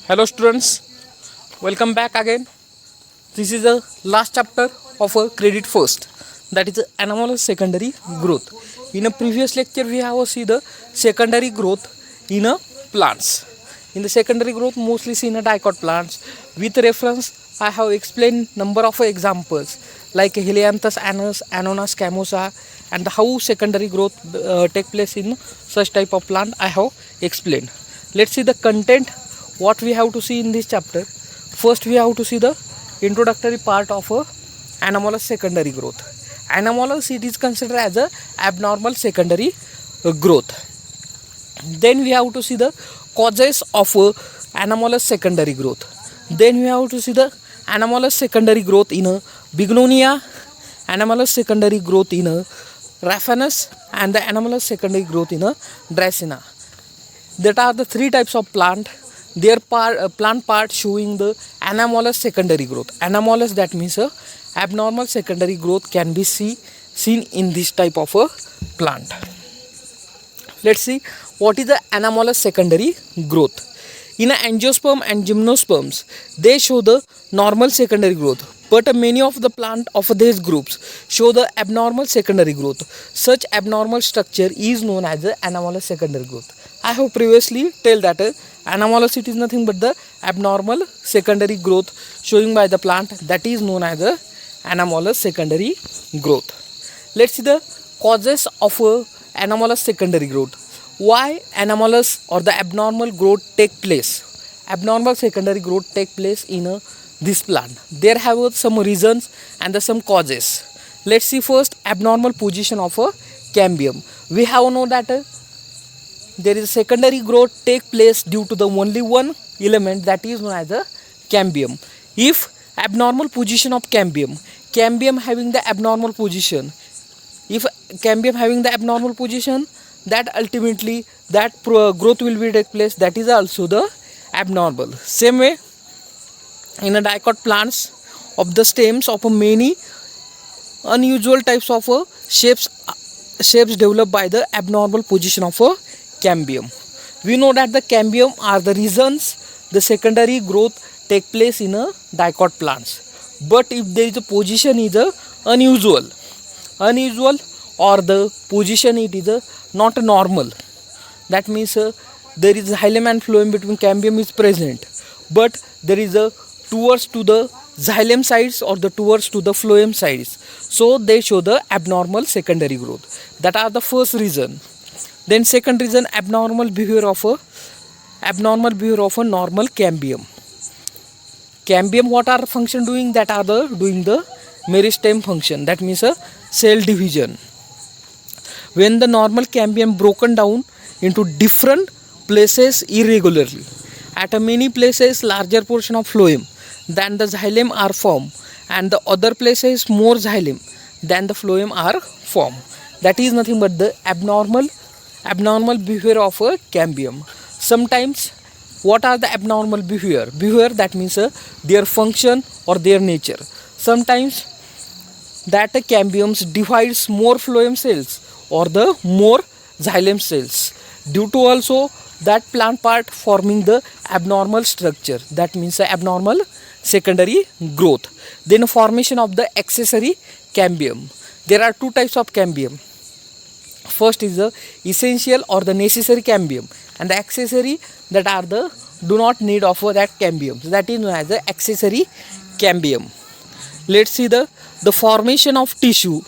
Hello students, welcome back again. This is the last chapter of a credit first, that is anomalous secondary growth. In a previous lecture we have seen the secondary growth in a plants. In the secondary growth mostly seen a dicot plants. With reference I have explained number of examples like Helianthus annus, Anonas camosa, and how secondary growth take place in such type of plant I have explained. Let's see the content what we have to see in this chapter. First we have to see the introductory part of a anomalous secondary growth. Anomalous, it is considered as a abnormal secondary growth. Then we have to see the causes of anomalous secondary growth. Then we have to see the anomalous secondary growth in a Bignonia, anomalous secondary growth in a Raphanus, and the anomalous secondary growth in a Dracaena. That are the three types of plant. Their plant part showing the anomalous secondary growth. Anomalous, that means abnormal secondary growth can be seen in this type of a plant. Let's see what is the anomalous secondary growth. In angiosperm and gymnosperms, they show the normal secondary growth, but many of the plant of these groups show the abnormal secondary growth. Such abnormal structure is known as the anomalous secondary growth. I have previously told that anomalous, it is nothing but the abnormal secondary growth showing by the plant, that is known as the anomalous secondary growth. Let's see the causes of anomalous secondary growth. Why anomalous or the abnormal growth take place? Abnormal secondary growth take place in this plant. There have some reasons and some causes. Let's see first abnormal position of a cambium. We have known that there is secondary growth take place due to the only one element, that is known as a cambium. If abnormal position of cambium having the abnormal position, if cambium having the abnormal position, that ultimately that growth will be take place, that is also the abnormal. Same way in a dicot plants of the stems of many unusual types of shapes developed by the abnormal position of a cambium. We know that the cambium are the reasons the secondary growth take place in a dicot plants. But if there is a position is unusual or the position it is not normal, that means there is xylem and phloem between cambium is present, but there is a towards to the xylem sides or the towards to the phloem sides, so they show the abnormal secondary growth. That are the first reason. Then second reason, abnormal behavior of a normal cambium. Cambium, what are function doing? That are the doing the meristem function, that means a cell division. When the normal cambium broken down into different places irregularly, at many places larger portion of phloem than the xylem are formed, and the other places more xylem than the phloem are formed. That is nothing but the abnormal behavior of a cambium. Sometimes what are the abnormal behavior? That means their function or their nature. Sometimes that cambiums divides more phloem cells or the more xylem cells, due to also that plant part forming the abnormal structure, that means abnormal secondary growth. Then formation of the accessory cambium. There are two types of cambium. First is the essential or the necessary cambium, and the accessory, that are the do not need of that cambium, that is known as the accessory cambium. Let's see the formation of tissue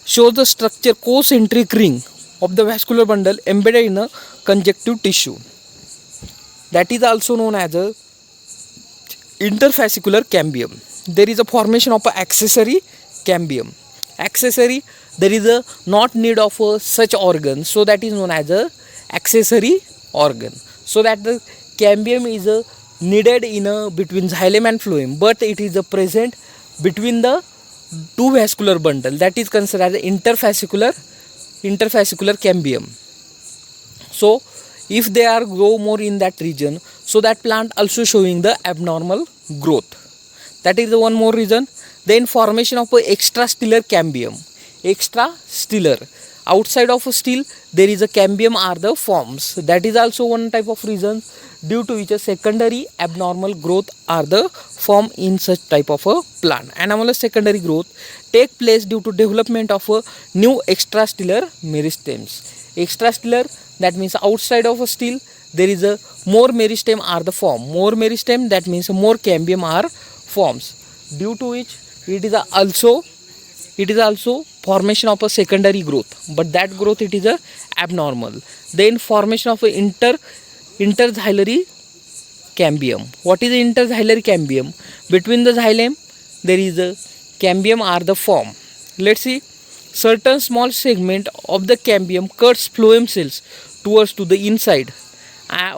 shows the structure concentric ring of the vascular bundle embedded in a conjunctive tissue, that is also known as a interfascicular cambium. There is a formation of a accessory cambium. Accessory, there is a not need of such organ, so that is known as a accessory organ. So that the cambium is needed in between xylem and phloem, but it is present between the two vascular bundle, that is considered as interfascicular cambium. So if they are grow more in that region, so that plant also showing the abnormal growth. That is the one more reason. Then formation of a extrastellar cambium. Extrastellar, outside of a steel there is a cambium are the forms. That is also one type of reason due to which a secondary abnormal growth are the form in such type of a plant. Anomalous secondary growth take place due to development of a new extrastellar meristems. Extrastellar, that means outside of a steel there is a more meristem are the form. More meristem, that means more cambium are forms, due to which it is also formation of a secondary growth, but that growth it is a abnormal. Then formation of a interxylary cambium. What is the interxylary cambium? Between the xylem there is a cambium are the form. Let's see. Certain small segment of the cambium cuts phloem cells towards to the inside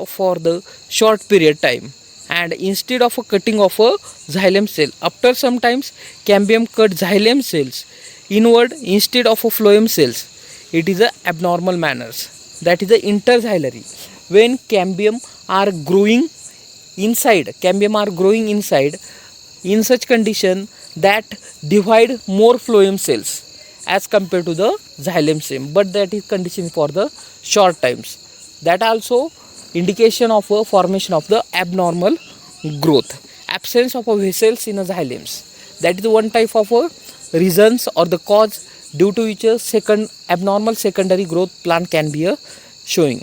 for the short period time, and instead of a cutting of a xylem cell, after sometimes cambium cut xylem cells inward instead of a phloem cells. It is a abnormal manners. That is the interxylary. When cambium are growing inside, in such condition that divide more phloem cells as compared to the xylem cell, but that is condition for the short times. That also indication of a formation of the abnormal growth. Absence of a vessels in a xylems. That is one type of a reasons or the cause due to which a abnormal secondary growth plant can be showing.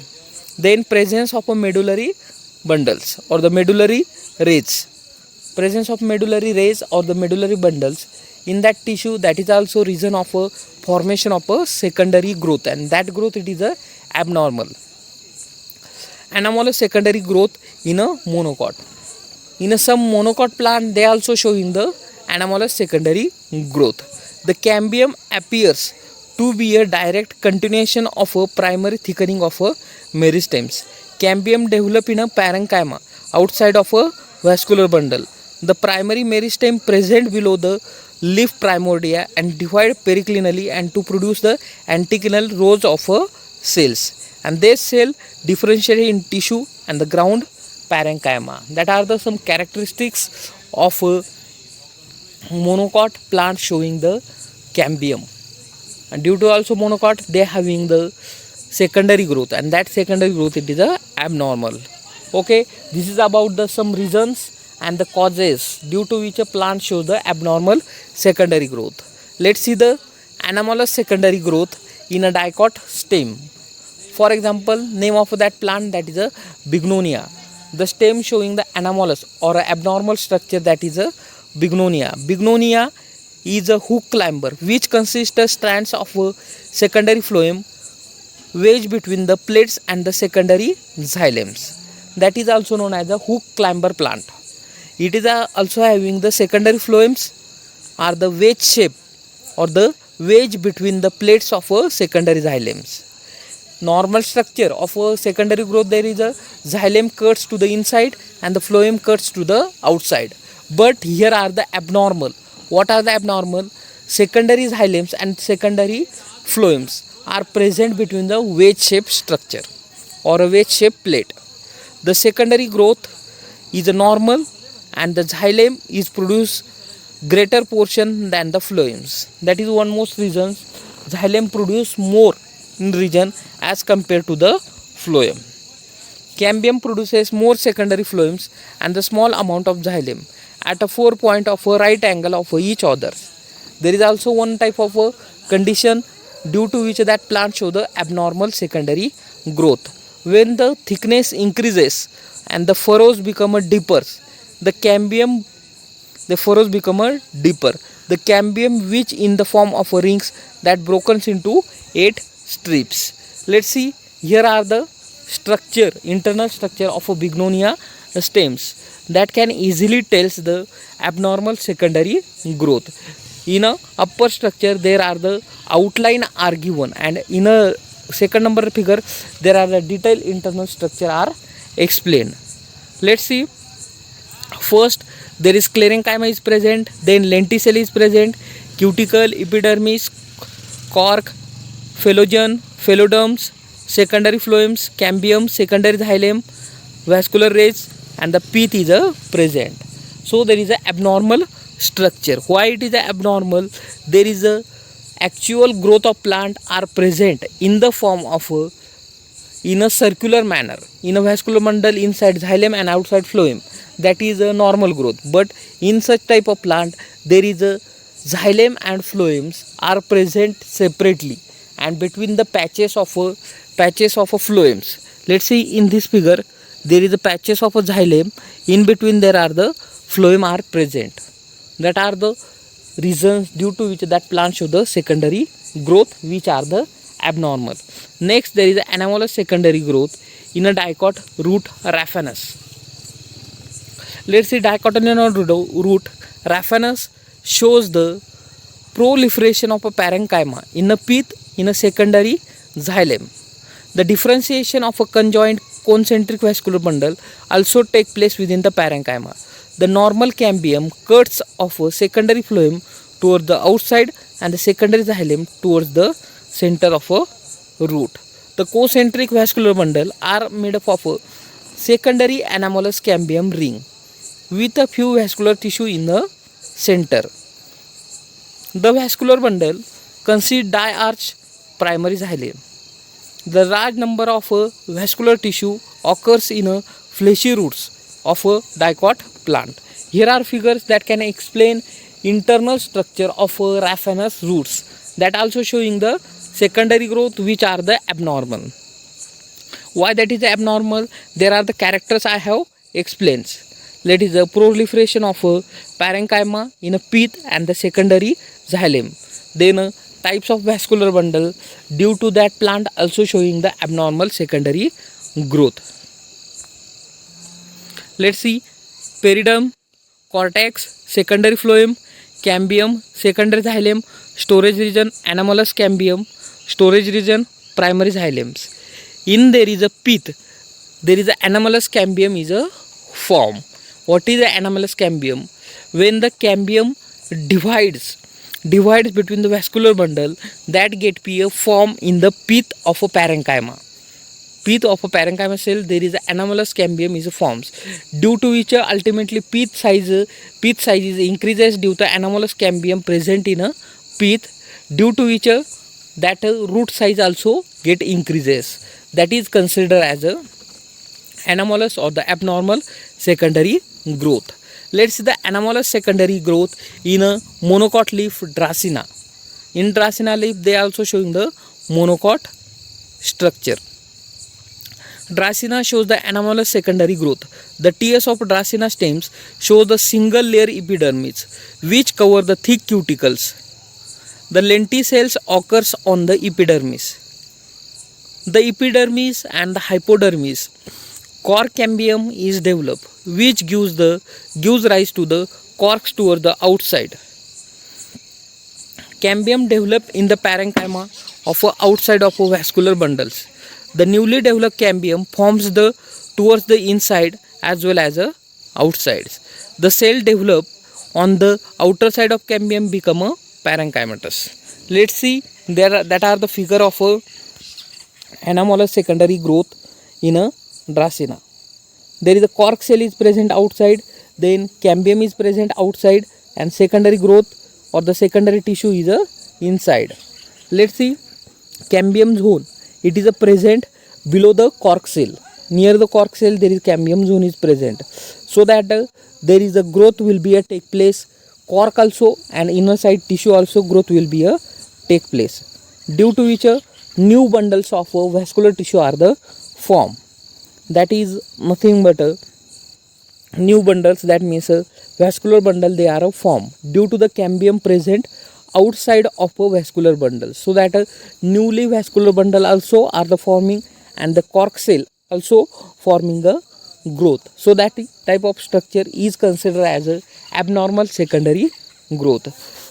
Then presence of a medullary bundles or the medullary rays. Presence of medullary rays or the medullary bundles in that tissue, that is also reason of a formation of a secondary growth, and that growth it is a abnormal. Anomalous secondary growth in a monocot. In some monocot plant they also showing the anomalous secondary growth. The cambium appears to be a direct continuation of a primary thickening of a meristems. Cambium develop in a parenchyma outside of a vascular bundle. The primary meristem present below the leaf primordia and divide periclinally and to produce the anticlinal rows of cells, and this cell differentiate in tissue and the ground parenchyma. That are the some characteristics of monocot plant showing the cambium, and due to also monocot they having the secondary growth, and that secondary growth it is a abnormal. Okay, this is about the some reasons and the causes due to which a plant shows the abnormal secondary growth. Let's see the anomalous secondary growth in a dicot stem. For example, name of that plant, that is a bignonia. The stem showing the anomalous or abnormal structure, that is a bignonia. Bignonia is a hook climber which consists of strands of a secondary phloem wedged between the plates and the secondary xylems. That is also known as a hook climber plant. It is also having the secondary phloems are the wedge shape or the wedge between the plates of a secondary xylems. Normal structure of a secondary growth, there is a xylem cuts to the inside and the phloem cuts to the outside. But here are the abnormal. What are the abnormal? Secondary xylems and secondary phloems are present between the wedge shaped structure or a wedge shaped plate. The secondary growth is a normal and the xylem is produce greater portion than the phloems. That is one most reason xylem produce more in region as compared to the phloem. Cambium produces more secondary phloems and the small amount of xylem at a 4 point of a right angle of each other. There is also one type of a condition due to which that plant show the abnormal secondary growth. When the thickness increases and the furrows become a deeper, the furrows become a deeper. The cambium which in the form of a rings that broken into 8 strips. Let's see, here are the structure, internal structure of a bignonia stems that can easily tells the abnormal secondary growth. In a upper structure there are the outline are given, and in a second number figure there are the detailed internal structure are explained. Let's see. First there is sclerenchyma is present, then lenticell is present, cuticle, epidermis, cork, phellogen, phelloderms, secondary phloems, cambium, secondary xylem, vascular rays, and the pith is present. So there is a abnormal structure. Why it is a abnormal? There is a actual growth of plant are present in the form of in a circular manner in a vascular bundle inside xylem and outside phloem. That is a normal growth. But in such type of plant there is a xylem and phloems are present separately and between the patches of a phloems. Let's see in this figure there is a patches of a xylem, in between there are the phloem are present. That are the reasons due to which that plant show the secondary growth which are the abnormal. Next there is the anomalous secondary growth in a dicot root Raphanus. Let's see dicotyledonous root Raphanus shows the proliferation of a parenchyma in a pith in a secondary xylem. The differentiation of a conjoined concentric vascular bundle also take place within the parenchyma. The normal cambium cuts off a secondary phloem towards the outside and the secondary xylem towards the center of a root. The concentric vascular bundle are made up of a secondary anomalous cambium ring with a few vascular tissue in the center. The vascular bundle consists diarch primary xylem. The large number of vascular tissue occurs in fleshy roots of a dicot plant. Here are figures that can explain internal structure of Raphanus roots, that also showing the secondary growth which are the abnormal. Why that is abnormal? There are the characters I have explained. That is the proliferation of parenchyma in a pith and the secondary xylem. Then types of vascular bundle due to that plant also showing the abnormal secondary growth. Let's see periderm, cortex, secondary phloem, cambium, secondary xylem, storage region, anomalous cambium, storage region, primary xylems. In there is a pith, there is a anomalous cambium is a form. What is the anomalous cambium? When the cambium divides between the vascular bundle, that get be a form in the pith of a parenchyma. Pith of a parenchyma cell, there is an anomalous cambium is forms, due to which ultimately pith size is increases due to anomalous cambium present in a pith, due to which that root size also get increases. That is considered as a anomalous or the abnormal secondary growth. Let's see the anomalous secondary growth in a monocot leaf Dracaena. In Dracaena leaf they are also showing the monocot structure. Dracaena shows the anomalous secondary growth. The TS of Dracaena stems show the single layer epidermis which cover the thick cuticles. The lenticels occurs on the epidermis. The epidermis and the hypodermis cork cambium is developed, which gives rise to the corks toward the outside. Cambium developed in the parenchyma of outside of vascular bundles. The newly developed cambium forms towards the inside as well as outside. The cell developed on the outer side of cambium become a parenchymatous. Let's see that are the figure of anomalous secondary growth in a Dracaena. There is a cork cell is present outside, then cambium is present outside, and secondary growth or the secondary tissue is inside. Let's see cambium zone. It is a present below the cork cell. Near the cork cell there is cambium zone is present, so that there is a growth will be a take place. Cork also and inner side tissue also growth will be a take place, due to which new bundles of vascular tissue are the form. That is nothing but new bundles, that means vascular bundle they are a form due to the cambium present outside of a vascular bundle, so that newly vascular bundle also are the forming and the cork cell also forming a growth. So that type of structure is considered as a abnormal secondary growth.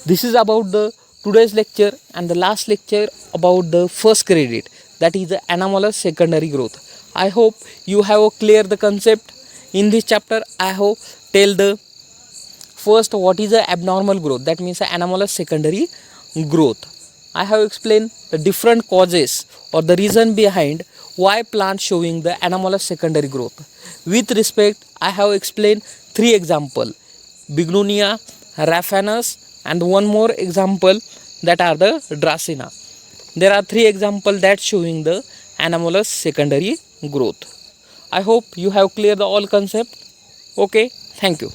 This is about the today's lecture and the last lecture about the first credit, that is the anomalous secondary growth. I hope you have clear the concept. In this chapter I have tell the first what is the abnormal growth, that means anomalous secondary growth. I have explained the different causes or the reason behind why plants showing the anomalous secondary growth. With respect, I have explained 3 examples: Bignonia, Raphanus, and one more example that are the Dracaena. There are 3 examples that showing the anomalous secondary growth. I hope you have cleared the all concept. Okay, thank you.